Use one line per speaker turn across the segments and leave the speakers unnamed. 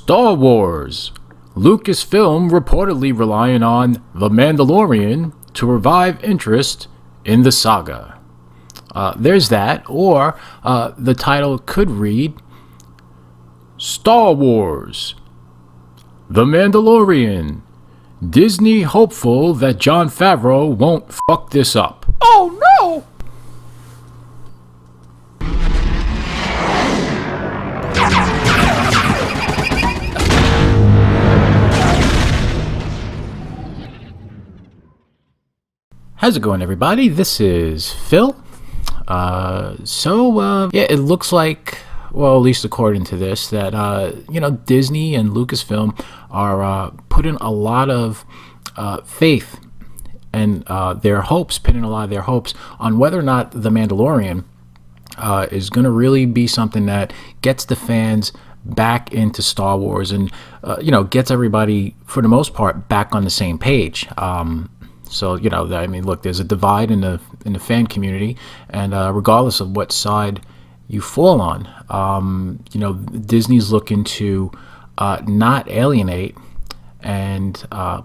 Star Wars. Lucasfilm reportedly relying on The Mandalorian to revive interest in the saga. There's that, or the title could read Star Wars. The Mandalorian. Disney hopeful that Jon Favreau won't fuck this up.
Oh no!
How's it going, everybody? This is Phil. It looks like, well, at least according to this, that Disney and Lucasfilm are putting a lot of faith and pinning a lot of their hopes on whether or not The Mandalorian is going to really be something that gets the fans back into Star Wars and gets everybody, for the most part, back on the same page. Look, there's a divide in the fan community, and regardless of what side you fall on, Disney's looking to not alienate and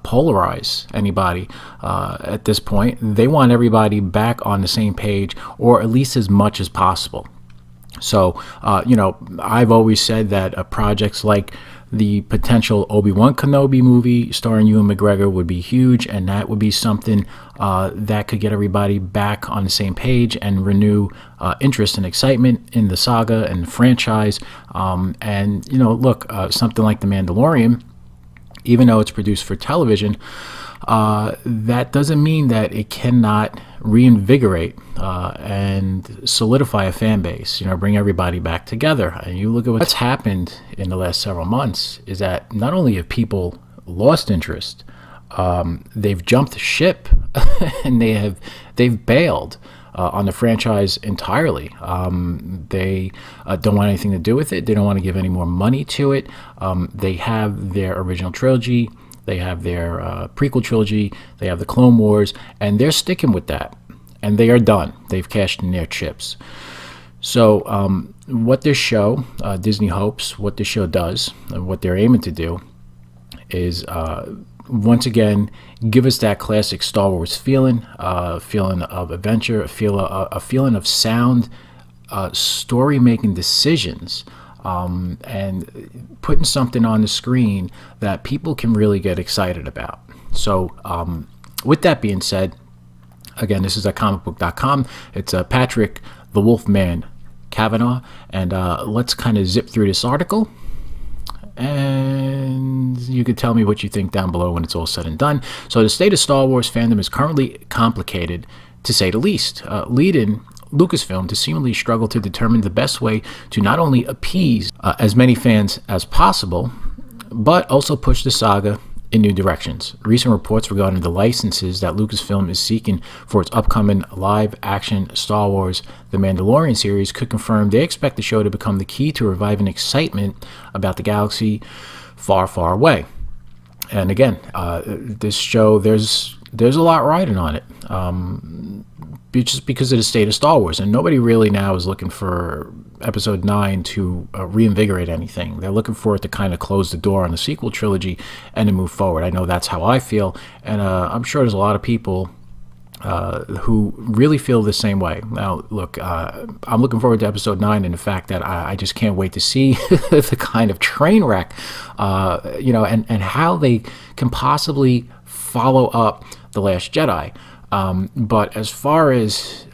polarize anybody at this point. They want everybody back on the same page, or at least as much as possible. So, I've always said that projects like the potential Obi-Wan Kenobi movie starring Ewan McGregor would be huge, and that would be something that could get everybody back on the same page and renew interest and excitement in the saga and the franchise. Something like The Mandalorian, even though it's produced for television, that doesn't mean that it cannot reinvigorate and solidify a fan base, bring everybody back together. And you look at what's happened in the last several months is that not only have people lost interest, they've jumped ship and they've bailed on the franchise entirely. They don't want anything to do with it. They don't want to give any more money to it. They have their original trilogy. They have their prequel trilogy. They have the Clone Wars, and they're sticking with that. And they are done. They've cashed in their chips. So what this show, Disney hopes, what this show does, and what they're aiming to do is, once again, give us that classic Star Wars feeling, a feeling of adventure, a feeling of sound story-making decisions, and putting something on the screen that people can really get excited about. So with that being said, again, this is at comicbook.com. It's Patrick the Wolfman Kavanaugh, and let's kind of zip through this article, and you can tell me what you think down below when it's all said and done. So the state of Star Wars fandom is currently complicated, to say the least, leading Lucasfilm to seemingly struggle to determine the best way to not only appease as many fans as possible, but also push the saga in new directions. Recent reports regarding the licenses that Lucasfilm is seeking for its upcoming live-action Star Wars The Mandalorian series could confirm they expect the show to become the key to reviving excitement about the galaxy far, far away. And again, this show, there's a lot riding on it. Just because of the state of Star Wars, and nobody really now is looking for Episode 9 to reinvigorate anything. They're looking for it to kind of close the door on the sequel trilogy and to move forward. I know that's how I feel, and I'm sure there's a lot of people who really feel the same way. Now, look, I'm looking forward to Episode 9, and the fact that I just can't wait to see the kind of train wreck, and how they can possibly follow up The Last Jedi. But as far as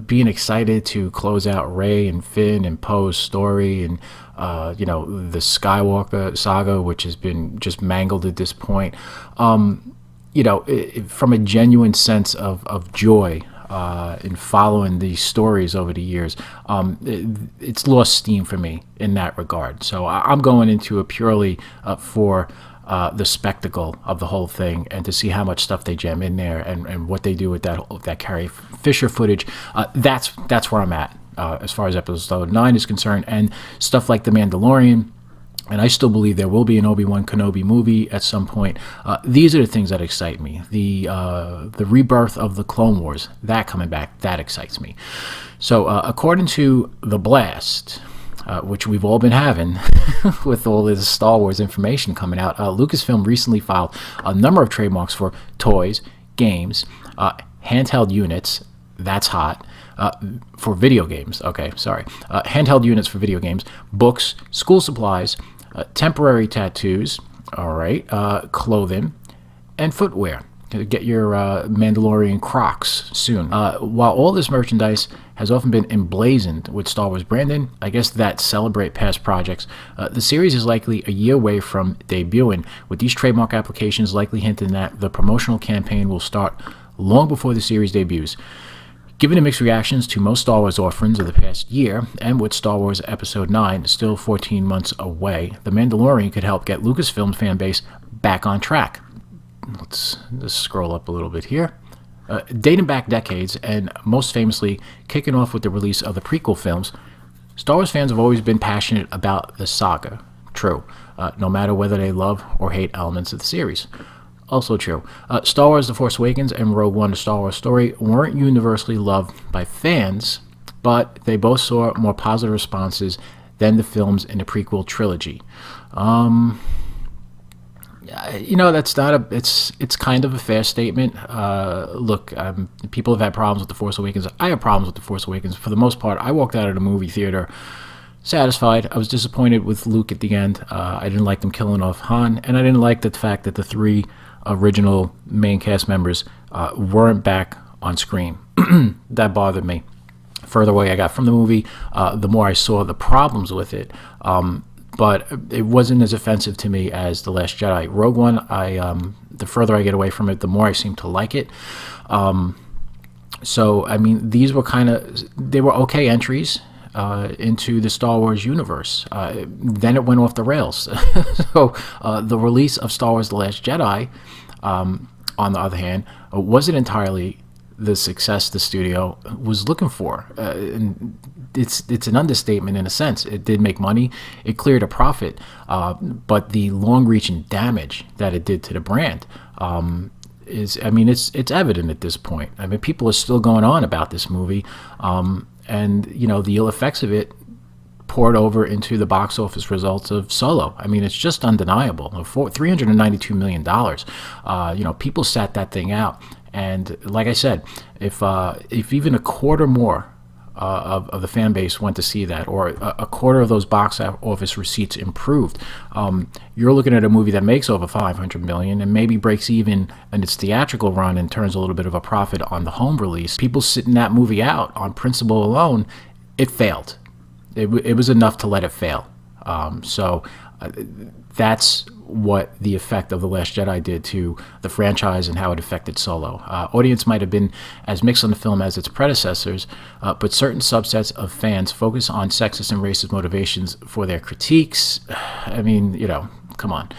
being excited to close out Rey and Finn and Poe's story and the Skywalker saga, which has been just mangled at this point, from a genuine sense of joy in following these stories over the years, it's lost steam for me in that regard. So I'm going into it purely for the spectacle of the whole thing, and to see how much stuff they jam in there and what they do with that Carrie Fisher footage. That's where I'm at as far as Episode 9 is concerned, and stuff like The Mandalorian. And I still believe there will be an Obi-Wan Kenobi movie at some point. These are the things that excite me. The rebirth of the Clone Wars, that coming back, that excites me. So according to The Blast, which we've all been having with all this Star Wars information coming out. Lucasfilm recently filed a number of trademarks for toys, games, handheld units. That's hot. For video games. Okay, sorry. Handheld units for video games, books, school supplies, temporary tattoos, all right, clothing, and footwear. Get your Mandalorian Crocs soon. While all this merchandise has often been emblazoned with Star Wars branding, I guess that celebrate past projects, the series is likely a year away from debuting, with these trademark applications likely hinting that the promotional campaign will start long before the series debuts. Given the mixed reactions to most Star Wars offerings of the past year, and with Star Wars Episode 9 still 14 months away, The Mandalorian could help get Lucasfilm's fan base back on track. Let's just scroll up a little bit here. Dating back decades, and most famously kicking off with the release of the prequel films, Star Wars fans have always been passionate about the saga. True, no matter whether they love or hate elements of the series. Also true. Star Wars The Force Awakens and Rogue One: A Star Wars Story weren't universally loved by fans, but they both saw more positive responses than the films in the prequel trilogy. That's not a. It's kind of a fair statement. Look, people have had problems with The Force Awakens. I have problems with The Force Awakens. For the most part, I walked out of the movie theater satisfied. I was disappointed with Luke at the end. I didn't like them killing off Han, and I didn't like the fact that the three original main cast members weren't back on screen. That bothered me. Further away I got from the movie, the more I saw the problems with it. But it wasn't as offensive to me as The Last Jedi. Rogue One, the further I get away from it, the more I seem to like it. So, I mean, these were they were okay entries into the Star Wars universe. Then it went off the rails. So the release of Star Wars The Last Jedi, on the other hand, wasn't entirely the success the studio was looking for. And it's an understatement in a sense. It did make money. It cleared a profit. But the long-reaching damage that it did to the brand it's evident at this point. I mean, people are still going on about this movie. And, the ill effects of it poured over into the box office results of Solo. I mean, it's just undeniable. $392 million. People sat that thing out. And like I said, if even a quarter more of the fan base went to see that, or a quarter of those box office receipts improved, you're looking at a movie that makes over $500 million and maybe breaks even in its theatrical run and turns a little bit of a profit on the home release. People sitting that movie out on principle alone, it failed. It was enough to let it fail. So that's what the effect of The Last Jedi did to the franchise and how it affected Solo. Audience might have been as mixed on the film as its predecessors, but certain subsets of fans focus on sexist and racist motivations for their critiques. I mean, come on.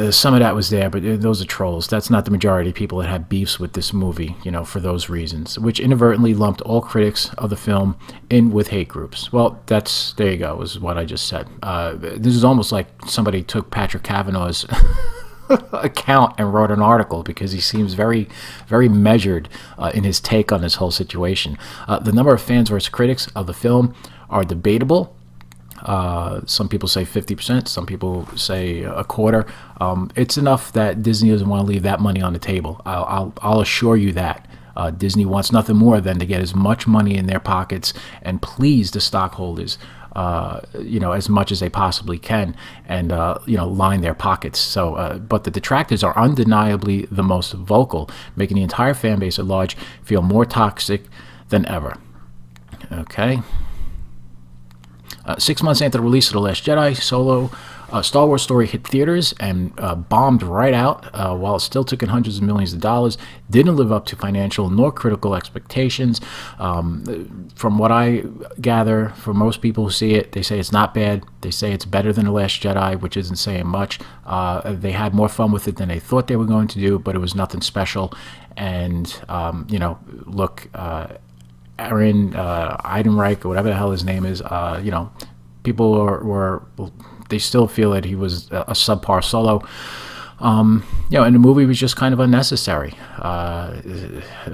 Some of that was there, but those are trolls. That's not the majority of people that have beefs with this movie, for those reasons, which inadvertently lumped all critics of the film in with hate groups. Well, there you go, is what I just said. This is almost like somebody took Patrick Kavanaugh's account and wrote an article, because he seems very, very measured in his take on this whole situation. The number of fans versus critics of the film are debatable. Some people say 50%, some people say a quarter. It's enough that Disney doesn't want to leave that money on the table. I'll assure you that. Disney wants nothing more than to get as much money in their pockets and please the stockholders, as much as they possibly can, and line their pockets. So, but the detractors are undeniably the most vocal, making the entire fan base at large feel more toxic than ever. Okay. 6 months after the release of The Last Jedi, Solo, Star Wars Story hit theaters and bombed right out, while it still took in hundreds of millions of dollars. Didn't live up to financial nor critical expectations. From what I gather, for most people who see it, they say it's not bad. They say it's better than The Last Jedi, which isn't saying much. They had more fun with it than they thought they were going to do, but it was nothing special. And, look... Aaron Eidenreich, or whatever the hell his name is, people were they still feel that he was a subpar Solo. And the movie was just kind of unnecessary,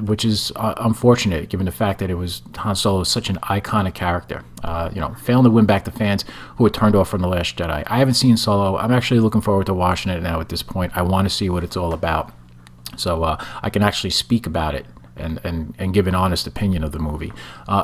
which is unfortunate given the fact that Han Solo was such an iconic character. Failing to win back the fans who were turned off from The Last Jedi. I haven't seen Solo. I'm actually looking forward to watching it now at this point. I want to see what it's all about, so I can actually speak about it and give an honest opinion of the movie.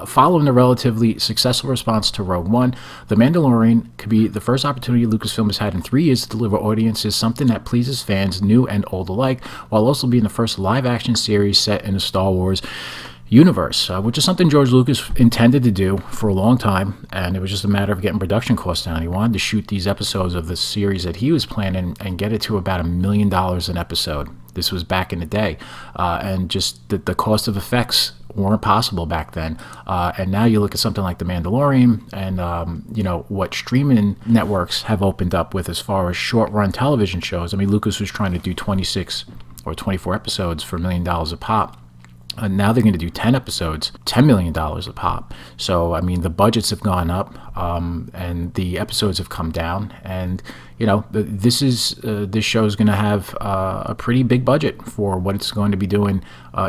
Following the relatively successful response to Rogue One, The Mandalorian could be the first opportunity Lucasfilm has had in 3 years to deliver audiences something that pleases fans new and old alike, while also being the first live-action series set in the Star Wars universe, which is something George Lucas intended to do for a long time, and it was just a matter of getting production costs down. He wanted to shoot these episodes of the series that he was planning and get it to about $1 million an episode. This was back in the day, and just the cost of effects weren't possible back then. And now you look at something like The Mandalorian and, what streaming networks have opened up with as far as short-run television shows. I mean, Lucas was trying to do 26 or 24 episodes for $1 million a pop. Now they're going to do 10 episodes, $10 million a pop. So, I mean, the budgets have gone up, and the episodes have come down. And, this show is going to have a pretty big budget for what it's going to be doing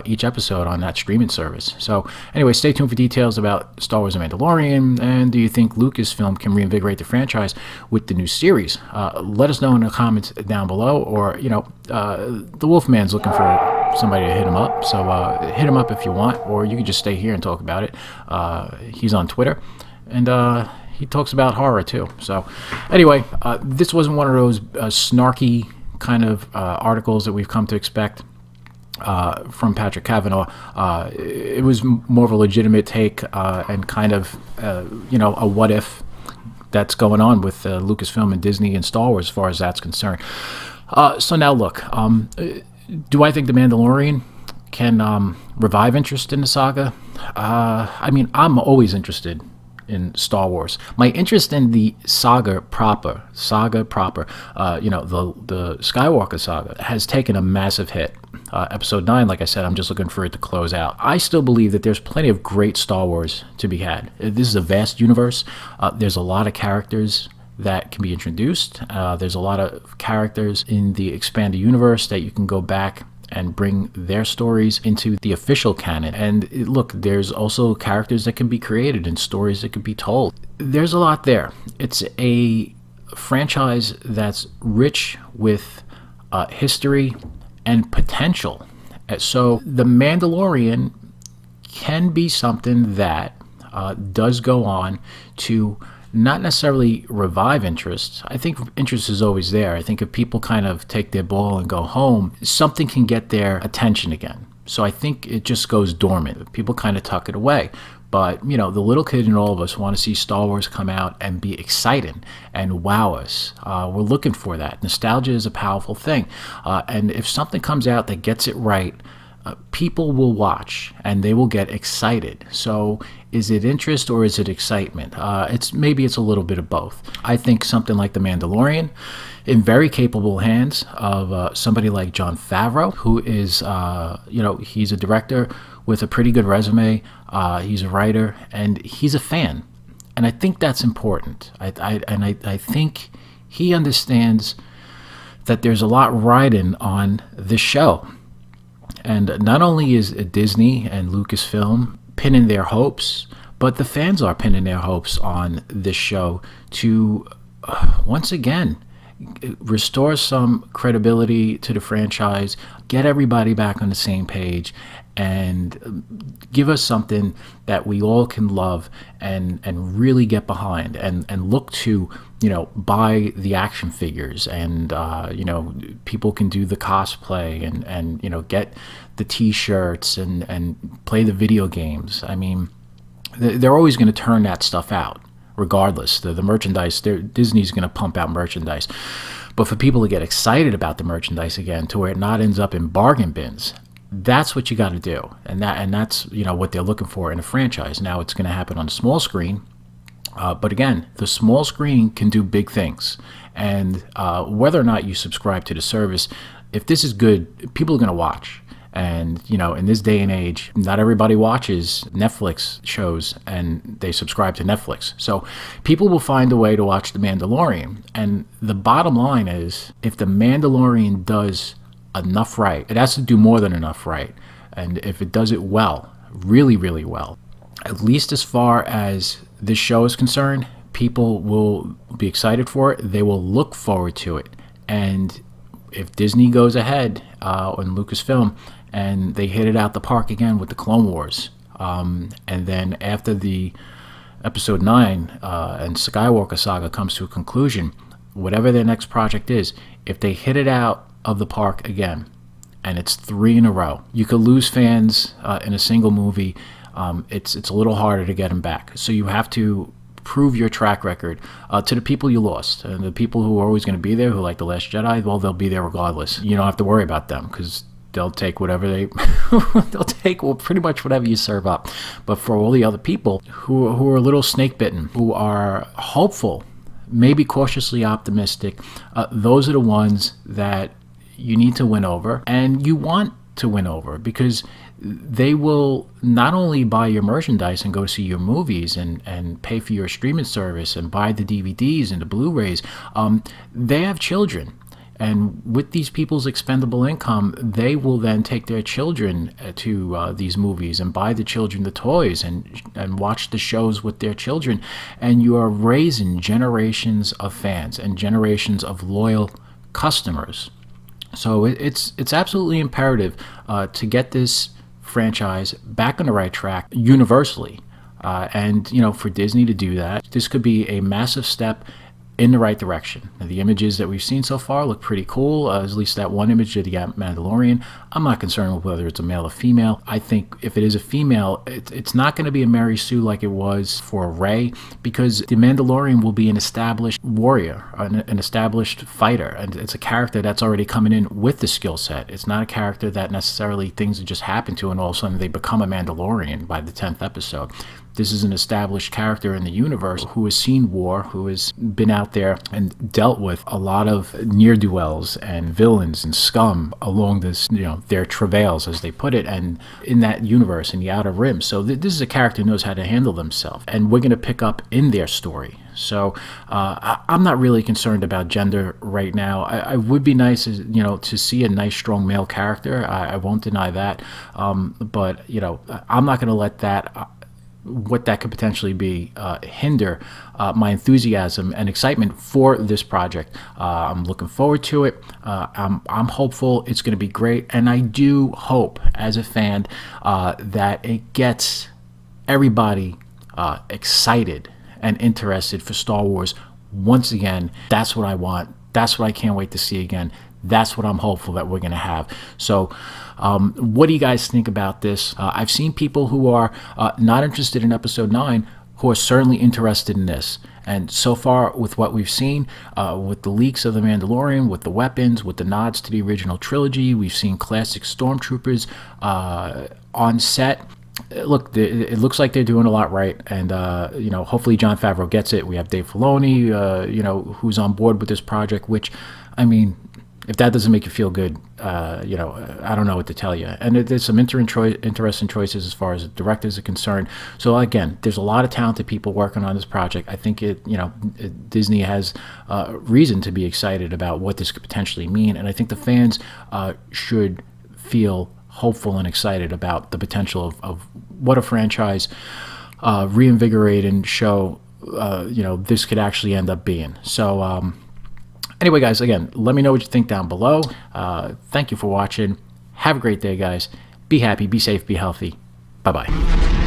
each episode on that streaming service. So, anyway, stay tuned for details about Star Wars and Mandalorian. And do you think Lucasfilm can reinvigorate the franchise with the new series? Let us know in the comments down below. Or, the Wolfman's looking for somebody to hit him up, so hit him up if you want, or you can just stay here and talk about it. He's on Twitter, and he talks about horror too. So anyway, this wasn't one of those snarky kind of articles that we've come to expect from Patrick Kavanaugh. It was more of a legitimate take and kind of a what if that's going on with Lucasfilm and Disney and Star Wars as far as that's concerned. So now look, do I think The Mandalorian can revive interest in the saga? I mean, I'm always interested in Star Wars. My interest in the saga proper, the Skywalker saga, has taken a massive hit. Episode 9, like I said, I'm just looking for it to close out. I still believe that there's plenty of great Star Wars to be had. This is a vast universe. There's a lot of characters that can be introduced. There's a lot of characters in the expanded universe that you can go back and bring their stories into the official canon. And look, there's also characters that can be created and stories that can be told. There's a lot there. It's a franchise that's rich with history and potential. So The Mandalorian can be something that does go on to not necessarily revive interest. I think interest is always there. I think if people kind of take their ball and go home, something can get their attention again. So I think it just goes dormant. People kind of tuck it away. But, the little kid in all of us want to see Star Wars come out and be exciting and wow us. We're looking for that. Nostalgia is a powerful thing. And if something comes out that gets it right, people will watch and they will get excited. So is it interest or is it excitement? Maybe it's a little bit of both. I think something like The Mandalorian, in very capable hands of somebody like Jon Favreau, who is, he's a director with a pretty good resume. He's a writer and he's a fan. And I think that's important. I think he understands that there's a lot riding on this show. And not only is Disney and Lucasfilm pinning their hopes, but the fans are pinning their hopes on this show to, once again, restore some credibility to the franchise, get everybody back on the same page, and give us something that we all can love and really get behind and look to, buy the action figures and, people can do the cosplay and get the t-shirts and play the video games. I mean, they're always going to turn that stuff out regardless. The merchandise, Disney's going to pump out merchandise. But for people to get excited about the merchandise again to where it not ends up in bargain bins, that's what you got to do. And that's what they're looking for in a franchise. Now it's going to happen on the small screen. But again, the small screen can do big things. And whether or not you subscribe to the service, if this is good, people are going to watch. And, in this day and age, not everybody watches Netflix shows and they subscribe to Netflix. So people will find a way to watch The Mandalorian. And the bottom line is, if The Mandalorian does enough right, it has to do more than enough right. And if it does it well, really, really well, at least as far as this show is concerned, people will be excited for it. They will look forward to it. And if Disney goes ahead on Lucasfilm and they hit it out the park again with the Clone Wars, and then after the Episode 9 and Skywalker saga comes to a conclusion, whatever their next project is, if they hit it out of the park again, and it's 3 in a row, you could lose fans in a single movie. It's a little harder to get them back. So you have to prove your track record to the people you lost. And the people who are always going to be there, who like The Last Jedi, well, they'll be there regardless. You don't have to worry about them because they'll take whatever they'll take pretty much whatever you serve up. But for all the other people who are a little snake bitten, who are hopeful, maybe cautiously optimistic, those are the ones that you need to win over, and you want to win over, because they will not only buy your merchandise and go see your movies and pay for your streaming service and buy the DVDs and the Blu-rays. They have children. And with these people's expendable income, they will then take their children to these movies and buy the children the toys and watch the shows with their children. And you are raising generations of fans and generations of loyal customers. So it's absolutely imperative to get this franchise back on the right track universally. And for Disney to do that, this could be a massive step in the right direction. Now, the images that we've seen so far look pretty cool, at least that one image of the Mandalorian. I'm not concerned with whether it's a male or female. I think if it is a female, it's not going to be a Mary Sue like it was for Rey, because the Mandalorian will be an established warrior, an established fighter, and it's a character that's already coming in with the skill set. It's not a character that necessarily things that just happen to and all of a sudden they become a Mandalorian by the 10th episode. This is an established character in the universe who has seen war, who has been out there and dealt with a lot of ne'er-do-wells and villains and scum along this, their travails, as they put it, and in that universe, in the Outer Rim. So this is a character who knows how to handle themselves, and we're going to pick up in their story. So I'm not really concerned about gender right now. I would be nice, to see a nice, strong male character. I won't deny that. But I'm not going to let that what that could potentially be hinder my enthusiasm and excitement for this project. I'm looking forward to it. I'm hopeful it's going to be great, and I do hope as a fan that it gets everybody excited and interested for Star Wars once again. That's what I want. That's what I can't wait to see again. That's what I'm hopeful that we're going to have. So what do you guys think about this? I've seen people who are not interested in Episode 9 who are certainly interested in this. And so far, with what we've seen, with the leaks of The Mandalorian, with the weapons, with the nods to the original trilogy, we've seen classic stormtroopers on set. Look, it looks like they're doing a lot right, and hopefully Jon Favreau gets it. We have Dave Filoni, who's on board with this project, which, I mean, if that doesn't make you feel good, I don't know what to tell you. And there's some interesting choices as far as directors are concerned. So again, there's a lot of talented people working on this project. I think Disney has reason to be excited about what this could potentially mean, and I think the fans should feel hopeful and excited about the potential of what a franchise reinvigorating show this could actually end up being. So anyway, guys, again, let me know what you think down below. Thank you for watching. Have a great day, guys. Be happy, be safe, be healthy. Bye-bye.